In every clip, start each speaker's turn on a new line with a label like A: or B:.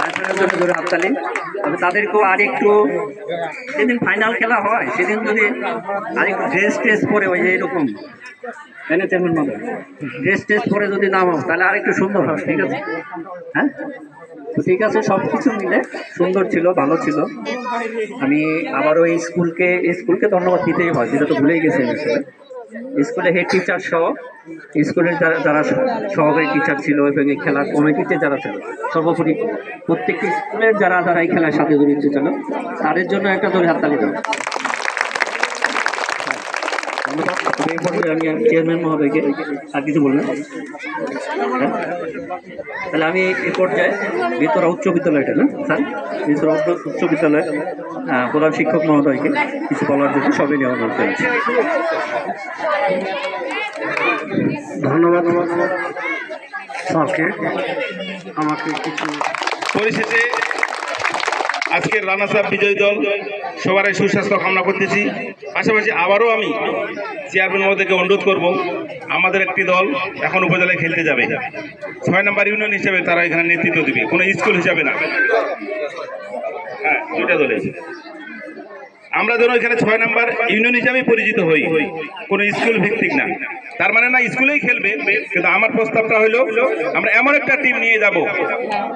A: আয়োজনের জন্য ধরে হাততালি। তবে তাদেরকেও আর একটু, যেদিন ফাইনাল খেলা হয় সেদিন যদি আর একটু ড্রেস পরে ওই যে এরকম চেয়ারম্যান মহোদয় ড্রেস পরে যদি নামো তাহলে আর একটু সুন্দর হয়। ঠিক আছে, হ্যাঁ তো ঠিক আছে, সব কিছু মিলে সুন্দর ছিল, ভালো ছিল। আমি আবারও এই স্কুলকে ধন্যবাদ দিতেই হয়, যেটা তো ভুলেই গেছি আসলে। স্কুলে হেড টিচার সহ স্কুলের যারা সহকারী টিচার ছিল এবং এই খেলার কমিটিতে যারা ছিল, সর্বোপরি প্রত্যেকটি স্কুলের যারা এই খেলার সাথে জড়িত ছিল, তাদের জন্য একটা ধরে হাততালি দেব। ধন্যবাদ। এই পর্যায়ে আমি চেয়ারম্যান মহোদয়কে আর কিছু বলবেন? তাহলে আমি এই পর্যায়ে ভিতরা উচ্চ বিদ্যালয়টা না স্যার, ভিতরা উচ্চ বিদ্যালয় প্রধান শিক্ষক মহোদয়কে কিছু বলার জন্য সবাই নেওয়া করতে হচ্ছে।
B: ধন্যবাদ স্যারকে আমাকে কিছু।
C: পরিশেষে আজকের রানার্স আপ বিজয়ী দল সবারই সুস্বাস্থ্য কামনা করতেছি। পাশাপাশি আবারও আমি চেয়ারম্যান মহোদয়কে অনুরোধ করব, আমাদের একটি দল এখন উপজেলায় খেলতে যাবে, 6 নম্বর ইউনিয়ন হিসেবে তারা এখানে নেতৃত্ব দেবে, কোনো স্কুল হিসাবে না। হ্যাঁ, দুটা দলে আমরা যেন এখানে 6 নম্বর ইউনিয়ন হিসাবে পরিচিত হই, কোনো স্কুল ভিত্তিক না। তার মানে না স্কুলেই খেলবে, কিন্তু আমার প্রস্তাবটা হলো আমরা এমন একটা টিম নিয়ে যাব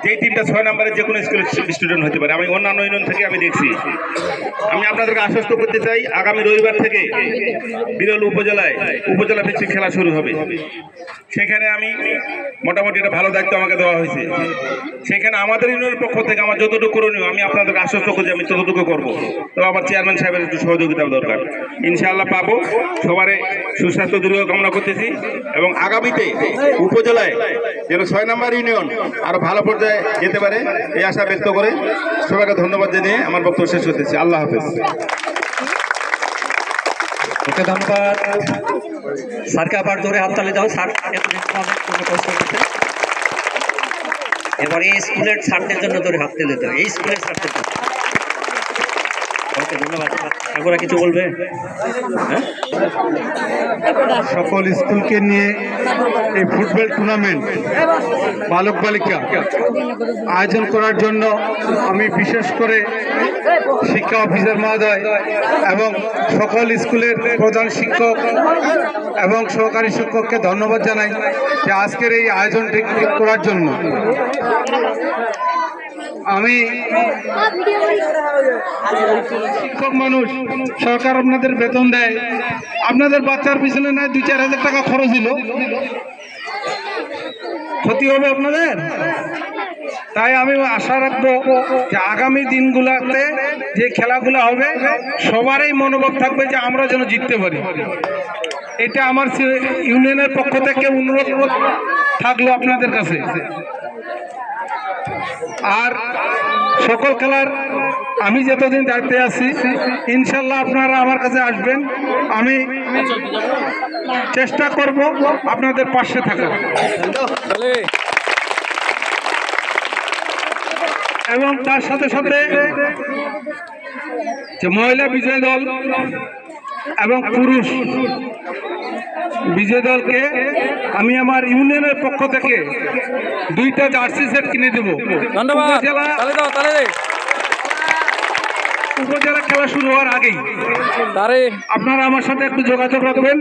C: যেই টিমটা 6 নম্বরের যে কোনো স্কুলের স্টুডেন্ট হতে পারে। আমি অন্যান্য ইউনিয়ন থেকে আমি দেখছি। আমি আপনাদেরকে আশ্বস্ত করতে চাই, আগামী রবিবার থেকে বিরল উপজেলা ভিত্তিক খেলা শুরু হবে। সেখানে আমি মোটামুটি একটা ভালো দায়িত্ব আমাকে দেওয়া হয়েছে। সেখানে আমাদের ইউনিয়নের পক্ষ থেকে আমার যতটুকু করণীয় আমি আপনাদেরকে আশ্বস্ত করছি, আমি ততটুকু করবো। তো আমার চেয়ারম্যান সাহেবের একটু সহযোগিতা দরকার, ইনশাআল্লাহ পাবো। সবারই সুস্বাস্থ্য দীর্ঘ কামনা করতেছি এবং আগামীতে উপজেলায় যেন 6 নম্বর ইউনিয়ন আরো ভালো পর্যায়ে যেতে পারে এই আশা ব্যক্ত করে সবাইকে ধন্যবাদ জানিয়ে আমার বক্তব্য শেষ করতেছি। আল্লাহ হাফেজ।
A: ওকে, ধন্যবাদ স্যারকে। আবার ধরে হাততালি দাও। স্যার এতদিন অনেক কষ্ট করছে। এবার এই স্কুলের ছাত্রদের জন্য ধরে হাততালি দিতে হবে, এই স্কুলের ছাত্রদের জন্য। ওকে, ধন্যবাদ। আপনারা কিছু বলবে? হ্যাঁ,
B: সকল স্কুলকে নিয়ে এই ফুটবল টুর্নামেন্ট বালক বালিকা আয়োজন করার জন্য আমি বিশেষ করে শিক্ষা অফিসার মহোদয় এবং সকল স্কুলের প্রধান শিক্ষক এবং সহকারী শিক্ষককে ধন্যবাদ জানাই যে আজকের এই আয়োজনটি করার জন্য। আমি শিক্ষক মানুষ, সরকার আপনাদের বেতন দেয়, আপনাদের বাচ্চার পিছনে নয় 2-4 হাজার টাকা খরচ হলো, ক্ষতি হবে আপনাদের। তাই আমি আশা রাখবো যে আগামী দিনগুলোতে যে খেলাগুলো হবে সবারই মনোভাব থাকবে যে আমরা যেন জিততে পারি। এটা আমার ইউনিয়নের পক্ষ থেকে অনুরোধ থাকলো আপনাদের কাছে। আর সকল খেলার আমি যতদিন দায়িত্বে আছি ইনশাল্লাহ আপনারা আমার কাছে আসবেন, আমি চেষ্টা করব আপনাদের পাশে থাকার। এবং তার সাথে সাথে যে মহিলা বিজয় দল এবং পুরুষ বিজয় দলকে আমি আমার ইউনিয়নের পক্ষ থেকে 2টা জার্সি সেট কিনে দেব। উপজেলা খেলা শুরু হওয়ার আগেই আপনারা আমার সাথে একটু যোগাযোগ রাখবেন।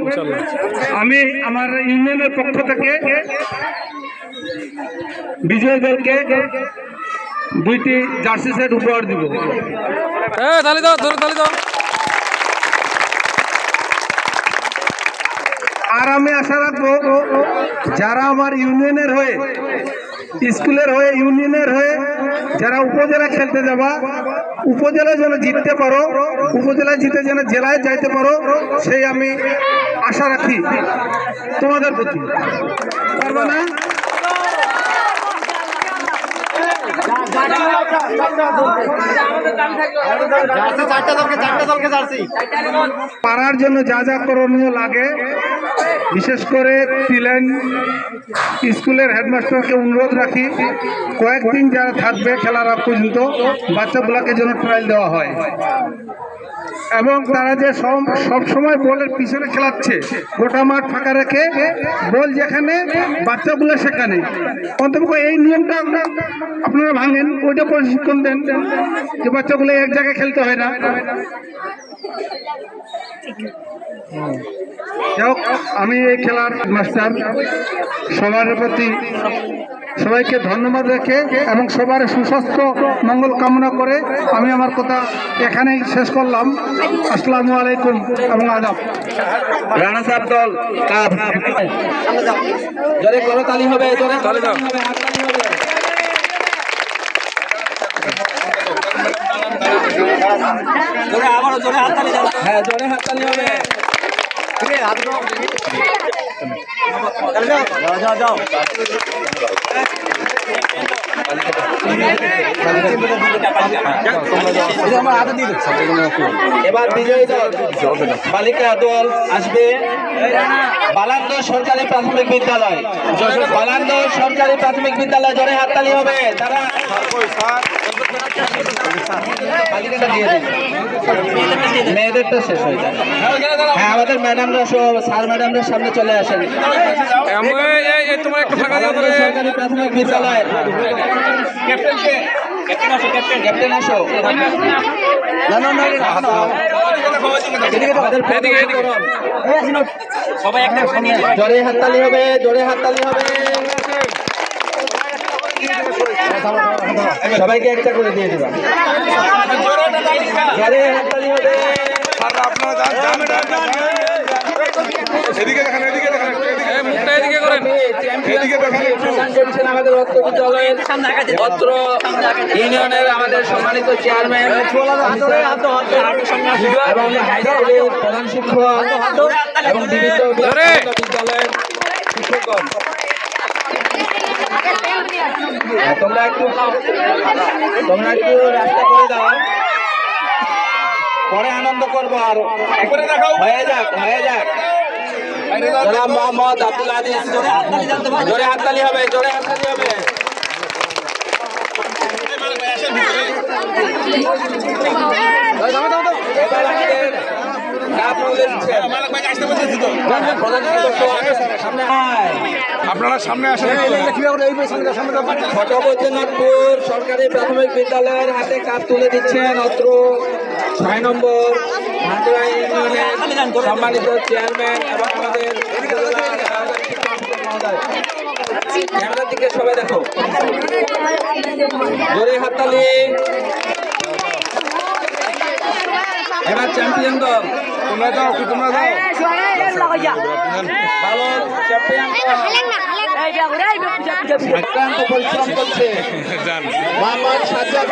B: আমি আমার ইউনিয়নের পক্ষ থেকে বিজয় দলকে 2টি জার্সি সেট উপহার দিব। আর আমি আশা রাখবো যারা আমার ইউনিয়নের হয়ে, স্কুলের হয়ে, ইউনিয়নের হয়ে যারা উপজেলা খেলতে যাবা, উপজেলা যেন জিততে পারো, উপজেলা জিতে যেন জেলায় যাইতে পারো, সেই আমি আশা রাখি তোমাদের প্রতি। পারবা না? পারার জন্য যা যা করণীয় লাগে বিশেষ করে তিলেন স্কুলের হেডমাস্টারকে অনুরোধ রাখি কয়েকদিন যারা থাকবে খেলার আগ পর্যন্ত বাচ্চাগুলোকে যেন ট্রায়াল দেওয়া হয় এবং তারা যে সব সময় বলের পিছনে খেলাচ্ছে গোটা মাঠ ফাঁকা রেখে বল যেখানে বাচ্চাগুলো সেখানে অন্তত এই নিয়মটা আপনারা ভাঙেন, ওইটা প্রশিক্ষণ দেন যে বাচ্চাগুলো এক জায়গায় খেলতে হয় না। যাই হোক, আমি এই খেলার মাস্টার সবার প্রতি সবাইকে ধন্যবাদ রেখে এবং সবার সুস্বাস্থ্য মঙ্গল কামনা করে আমি আমার কথা এখানেই শেষ করলাম। আসসালামু আলাইকুম এবং আদাব।
A: রানা সাহেব দল কাপ
D: জোরে করতালি হবে, জোরে
A: তালে দাও।
D: হ্যাঁ জোরে হাততালি হবে। এবার বিজয়ী দল বালিকা দল আসবে বালান্দ সরকারি প্রাথমিক বিদ্যালয়। বালান্দ সরকারি প্রাথমিক বিদ্যালয়, জোরে হাততালি হবে। তারা বালিকাটা দিয়ে দিন, মেয়েদেরটা শেষ হয়ে যায়। হ্যাঁ, আমাদের ম্যাডামরা সব স্যার ম্যাডামরা সামনে চলে আসেন। বালান্দ সরকারি প্রাথমিক বিদ্যালয় ক্যাপ্টেন আসো। জোরে হাততালি হবে, জোরে হাততালি হবে। সবাইকে একটা করে দিয়ে দিবা। জোরে হাততালি হবে। আমাদের অত্র বিদ্যালয়ের অত্র ইউনিয়নের আমাদের সম্মানিত চেয়ারম্যান এবং হাই স্কুলের প্রধান শিক্ষক এবং বিভিন্ন বিদ্যালয়ের শিক্ষকগণ, তোমরা একটু রাস্তা করে দাও, পরে আনন্দ করবো। আর হয়ে যাক জনাব মোহাম্মদ আব্দুল আজিজ, জোরে হাততালি হবে, জোরে হাততালি হবে।
C: আপনারা সামনে আসেন।
D: ছোট বৈদ্যনাথপুর সরকারি প্রাথমিক বিদ্যালয়ের হাতে কাপ তুলে দিচ্ছেন অত্র 6 নম্বর ভান্ডুরা ইউনিয়নের সম্মানিত চেয়ারম্যান এবং আমাদের ক্যামেরার দিকে সবাই দেখো, জোরে হাততালি। এবার চ্যাম্পিয়ন দল,
C: তোমরা দাও।
D: ভালো চ্যাম্পিয়ন অক্লান্ত পরিশ্রম করছে মোহাম্মদ সাজ্জাদ